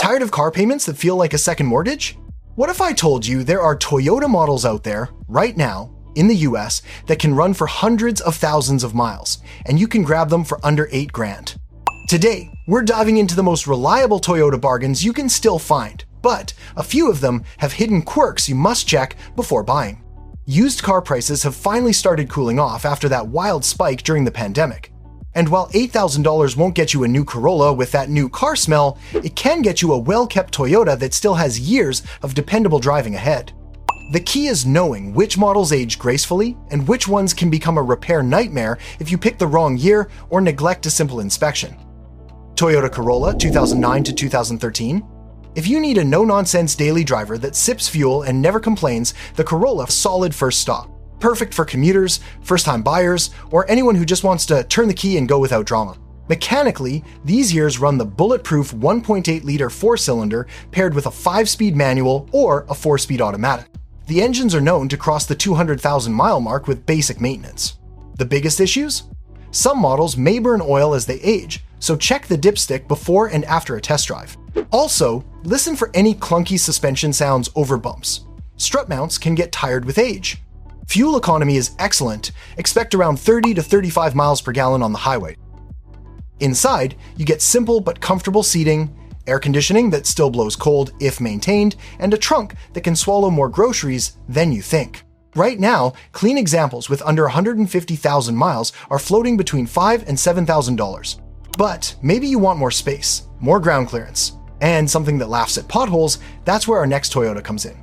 Tired of car payments that feel like a second mortgage? What if I told you there are Toyota models out there, right now, in the US, that can run for hundreds of thousands of miles, and you can grab them for under $8,000? Today, we're diving into the most reliable Toyota bargains you can still find, but a few of them have hidden quirks you must check before buying. Used car prices have finally started cooling off after that wild spike during the pandemic. And while $8,000 won't get you a new Corolla with that new car smell, it can get you a well-kept Toyota that still has years of dependable driving ahead. The key is knowing which models age gracefully and which ones can become a repair nightmare if you pick the wrong year or neglect a simple inspection. Toyota Corolla 2009 to 2013. If you need a no-nonsense daily driver that sips fuel and never complains, the Corolla is a solid first stop. Perfect for commuters, first-time buyers, or anyone who just wants to turn the key and go without drama. Mechanically, these years run the bulletproof 1.8-liter four-cylinder paired with a 5-speed manual or a 4-speed automatic. The engines are known to cross the 200,000-mile mark with basic maintenance. The biggest issues? Some models may burn oil as they age, so check the dipstick before and after a test drive. Also, listen for any clunky suspension sounds over bumps. Strut mounts can get tired with age. Fuel economy is excellent, expect around 30 to 35 miles per gallon on the highway. Inside, you get simple but comfortable seating, air conditioning that still blows cold if maintained, and a trunk that can swallow more groceries than you think. Right now, clean examples with under 150,000 miles are floating between $5,000 and $7,000. But maybe you want more space, more ground clearance, and something that laughs at potholes. That's where our next Toyota comes in.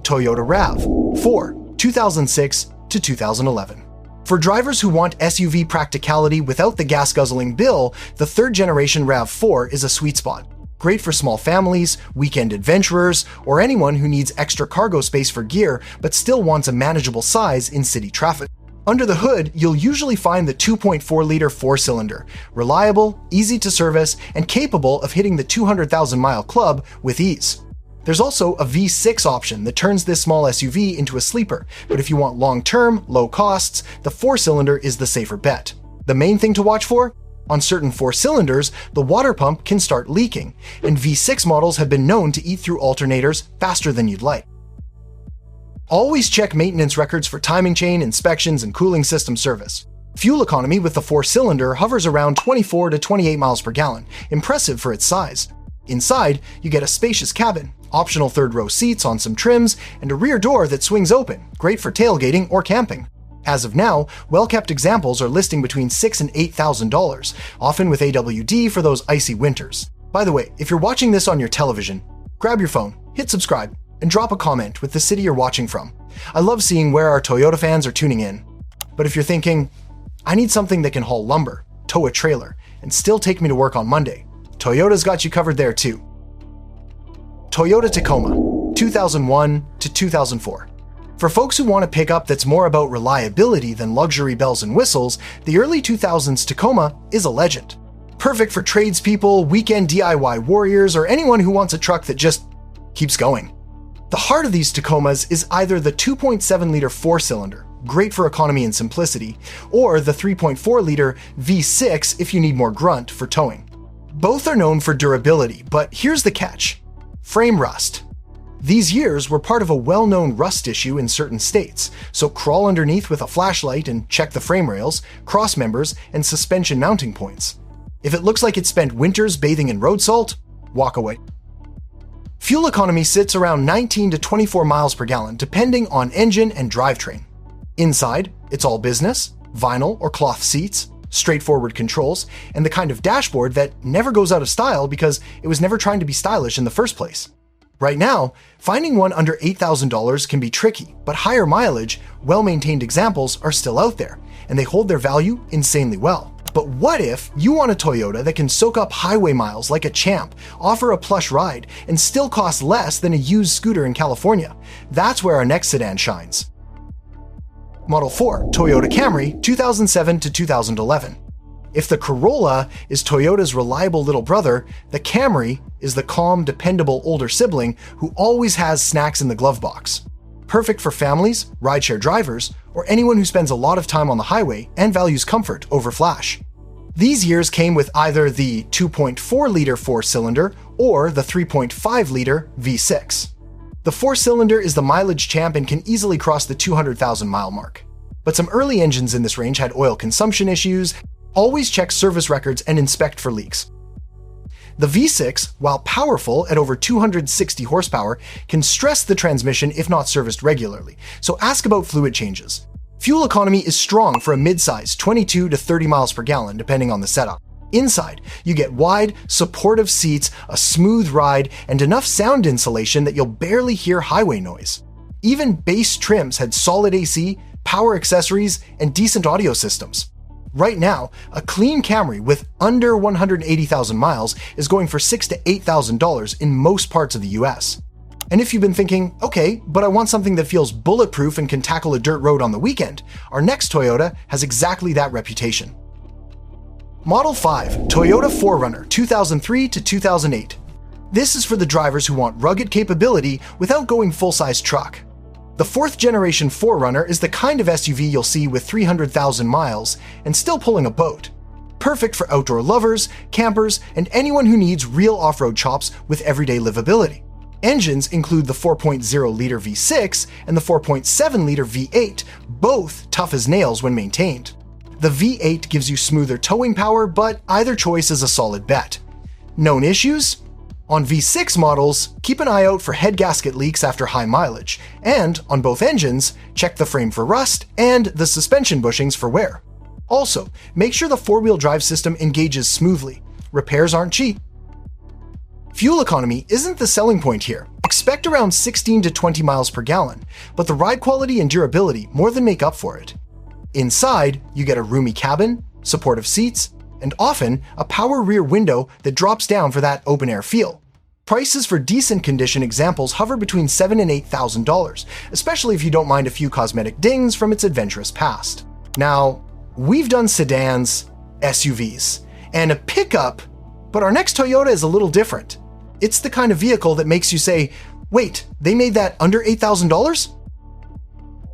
Toyota RAV4, 2006 to 2011. For drivers who want SUV practicality without the gas-guzzling bill, the third-generation RAV4 is a sweet spot. Great for small families, weekend adventurers, or anyone who needs extra cargo space for gear but still wants a manageable size in city traffic. Under the hood, you'll usually find the 2.4-liter four-cylinder, reliable, easy to service, and capable of hitting the 200,000-mile club with ease. There's also a V6 option that turns this small SUV into a sleeper, but if you want long-term, low costs, the four-cylinder is the safer bet. The main thing to watch for? On certain four-cylinders, the water pump can start leaking, and V6 models have been known to eat through alternators faster than you'd like. Always check maintenance records for timing chain, inspections, and cooling system service. Fuel economy with the four-cylinder hovers around 24 to 28 miles per gallon, impressive for its size. Inside, you get a spacious cabin, optional third-row seats on some trims, and a rear door that swings open, great for tailgating or camping. As of now, well-kept examples are listing between $6,000 and $8,000, often with AWD for those icy winters. By the way, if you're watching this on your television, grab your phone, hit subscribe, and drop a comment with the city you're watching from. I love seeing where our Toyota fans are tuning in. But if you're thinking, I need something that can haul lumber, tow a trailer, and still take me to work on Monday, Toyota's got you covered there too. Toyota Tacoma, 2001 to 2004. For folks who want a pickup that's more about reliability than luxury bells and whistles, the early 2000s Tacoma is a legend. Perfect for tradespeople, weekend DIY warriors, or anyone who wants a truck that just keeps going. The heart of these Tacomas is either the 2.7-liter four-cylinder, great for economy and simplicity, or the 3.4-liter V6 if you need more grunt for towing. Both are known for durability, but here's the catch: frame rust. These years were part of a well-known rust issue in certain states, so crawl underneath with a flashlight and check the frame rails, cross members, and suspension mounting points. If it looks like it spent winters bathing in road salt, walk away. Fuel economy sits around 19 to 24 miles per gallon, depending on engine and drivetrain. Inside, it's all business, vinyl or cloth seats, straightforward controls, and the kind of dashboard that never goes out of style because it was never trying to be stylish in the first place. Right now, finding one under $8,000 can be tricky, but higher mileage, well-maintained examples are still out there, and they hold their value insanely well. But what if you want a Toyota that can soak up highway miles like a champ, offer a plush ride, and still cost less than a used scooter in California? That's where our next sedan shines. Model 4, Toyota Camry, 2007 to 2011. If the Corolla is Toyota's reliable little brother, the Camry is the calm, dependable older sibling who always has snacks in the glove box. Perfect for families, rideshare drivers, or anyone who spends a lot of time on the highway and values comfort over flash. These years came with either the 2.4-liter four-cylinder or the 3.5-liter V6. The four-cylinder is the mileage champ and can easily cross the 200,000-mile mark. But some early engines in this range had oil consumption issues. Always check service records and inspect for leaks. The V6, while powerful at over 260 horsepower, can stress the transmission if not serviced regularly, so ask about fluid changes. Fuel economy is strong for a mid-size 22 to 30 miles per gallon depending on the setup. Inside, you get wide, supportive seats, a smooth ride, and enough sound insulation that you'll barely hear highway noise. Even base trims had solid AC, power accessories, and decent audio systems. Right now, a clean Camry with under 180,000 miles is going for $6,000 to $8,000 in most parts of the US. And if you've been thinking, okay, but I want something that feels bulletproof and can tackle a dirt road on the weekend, our next Toyota has exactly that reputation. Model 5, Toyota 4Runner, 2003 to 2008. This is for the drivers who want rugged capability without going full-size truck. The fourth generation 4Runner is the kind of SUV you'll see with 300,000 miles and still pulling a boat. Perfect for outdoor lovers, campers, and anyone who needs real off-road chops with everyday livability. Engines include the 4.0-liter V6 and the 4.7-liter V8, both tough as nails when maintained. The V8 gives you smoother towing power, but either choice is a solid bet. Known issues? On V6 models, keep an eye out for head gasket leaks after high mileage, and on both engines, check the frame for rust and the suspension bushings for wear. Also, make sure the four-wheel drive system engages smoothly. Repairs aren't cheap. Fuel economy isn't the selling point here. Expect around 16 to 20 miles per gallon, but the ride quality and durability more than make up for it. Inside, you get a roomy cabin, supportive seats, and often a power rear window that drops down for that open-air feel. Prices for decent condition examples hover between $7,000 and $8,000, especially if you don't mind a few cosmetic dings from its adventurous past. Now, we've done sedans, SUVs, and a pickup, but our next Toyota is a little different. It's the kind of vehicle that makes you say, wait, they made that under $8,000?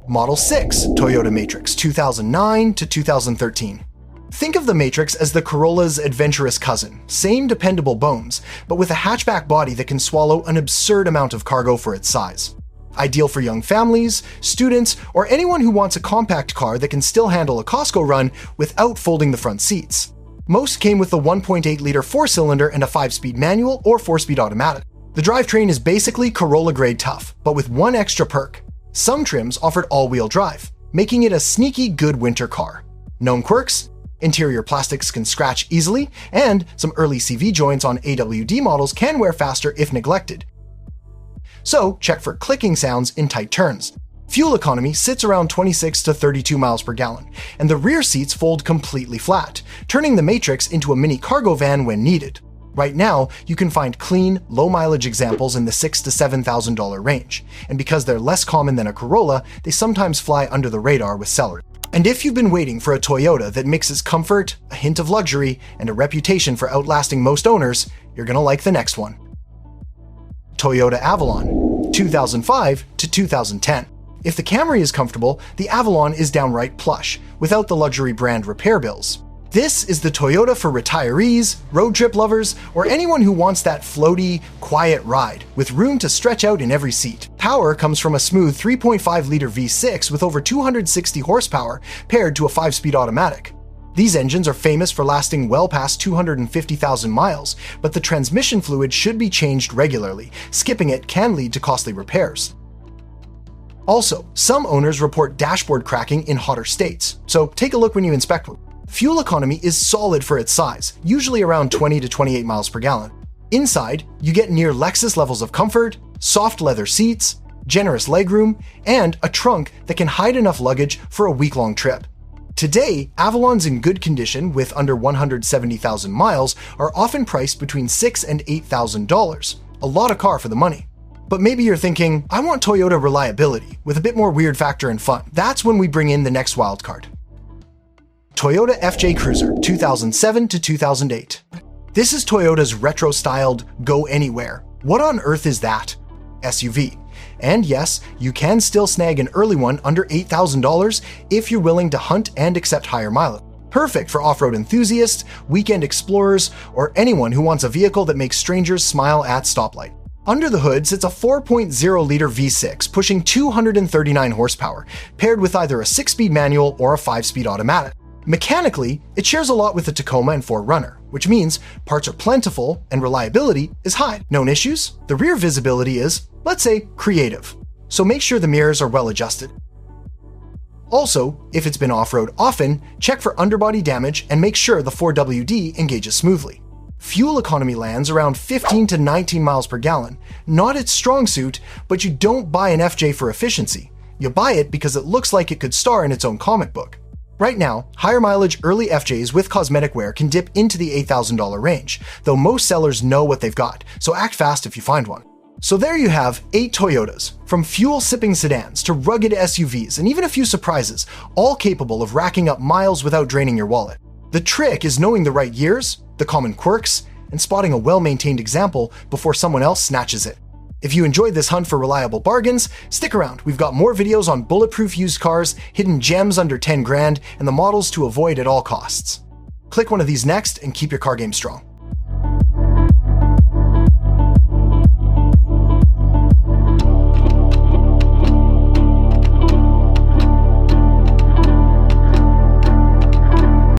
Model 6, Toyota Matrix, 2009 to 2013. Think of the Matrix as the Corolla's adventurous cousin, same dependable bones, but with a hatchback body that can swallow an absurd amount of cargo for its size. Ideal for young families, students, or anyone who wants a compact car that can still handle a Costco run without folding the front seats. Most came with the 1.8-liter four-cylinder and a 5-speed manual or 4-speed automatic. The drivetrain is basically Corolla-grade tough, but with one extra perk. Some trims offered all-wheel drive, making it a sneaky good winter car. Known quirks? Interior plastics can scratch easily, and some early CV joints on AWD models can wear faster if neglected. So check for clicking sounds in tight turns. Fuel economy sits around 26 to 32 miles per gallon, and the rear seats fold completely flat, turning the Matrix into a mini cargo van when needed. Right now, you can find clean, low-mileage examples in the $6,000 to $7,000 range, and because they're less common than a Corolla, they sometimes fly under the radar with sellers. And if you've been waiting for a Toyota that mixes comfort, a hint of luxury, and a reputation for outlasting most owners, you're gonna like the next one. Toyota Avalon, 2005 to 2010. If the Camry is comfortable, the Avalon is downright plush, without the luxury brand repair bills. This is the Toyota for retirees, road trip lovers, or anyone who wants that floaty, quiet ride, with room to stretch out in every seat. Power comes from a smooth 3.5-liter V6 with over 260 horsepower, paired to a 5-speed automatic. These engines are famous for lasting well past 250,000 miles, but the transmission fluid should be changed regularly. Skipping it can lead to costly repairs. Also, some owners report dashboard cracking in hotter states, so take a look when you inspect one. Fuel economy is solid for its size, usually around 20 to 28 miles per gallon. Inside, you get near Lexus levels of comfort, soft leather seats, generous legroom, and a trunk that can hide enough luggage for a week-long trip. Today, Avalons in good condition with under 170,000 miles are often priced between $6,000 and $8,000, a lot of car for the money. But maybe you're thinking, I want Toyota reliability with a bit more weird factor and fun. That's when we bring in the next wildcard. Toyota FJ Cruiser, 2007 to 2008. This is Toyota's retro-styled go anywhere. What on earth is that? SUV. And yes, you can still snag an early one under $8,000 if you're willing to hunt and accept higher mileage. Perfect for off-road enthusiasts, weekend explorers, or anyone who wants a vehicle that makes strangers smile at stoplight. Under the hood sits a 4.0-liter V6 pushing 239 horsepower, paired with either a 6-speed manual or a 5-speed automatic. Mechanically, it shares a lot with the Tacoma and 4Runner, which means parts are plentiful and reliability is high. Known issues? The rear visibility is, let's say, creative. So make sure the mirrors are well adjusted. Also, if it's been off-road often, check for underbody damage and make sure the 4WD engages smoothly. Fuel economy lands around 15 to 19 miles per gallon, not its strong suit, but you don't buy an FJ for efficiency. You buy it because it looks like it could star in its own comic book. Right now, higher mileage early FJs with cosmetic wear can dip into the $8,000 range, though most sellers know what they've got, so act fast if you find one. So there you have 8 Toyotas, from fuel-sipping sedans to rugged SUVs and even a few surprises, all capable of racking up miles without draining your wallet. The trick is knowing the right years, the common quirks, and spotting a well-maintained example before someone else snatches it. If you enjoyed this hunt for reliable bargains, stick around. We've got more videos on bulletproof used cars, hidden gems under 10 grand, and the models to avoid at all costs. Click one of these next and keep your car game strong.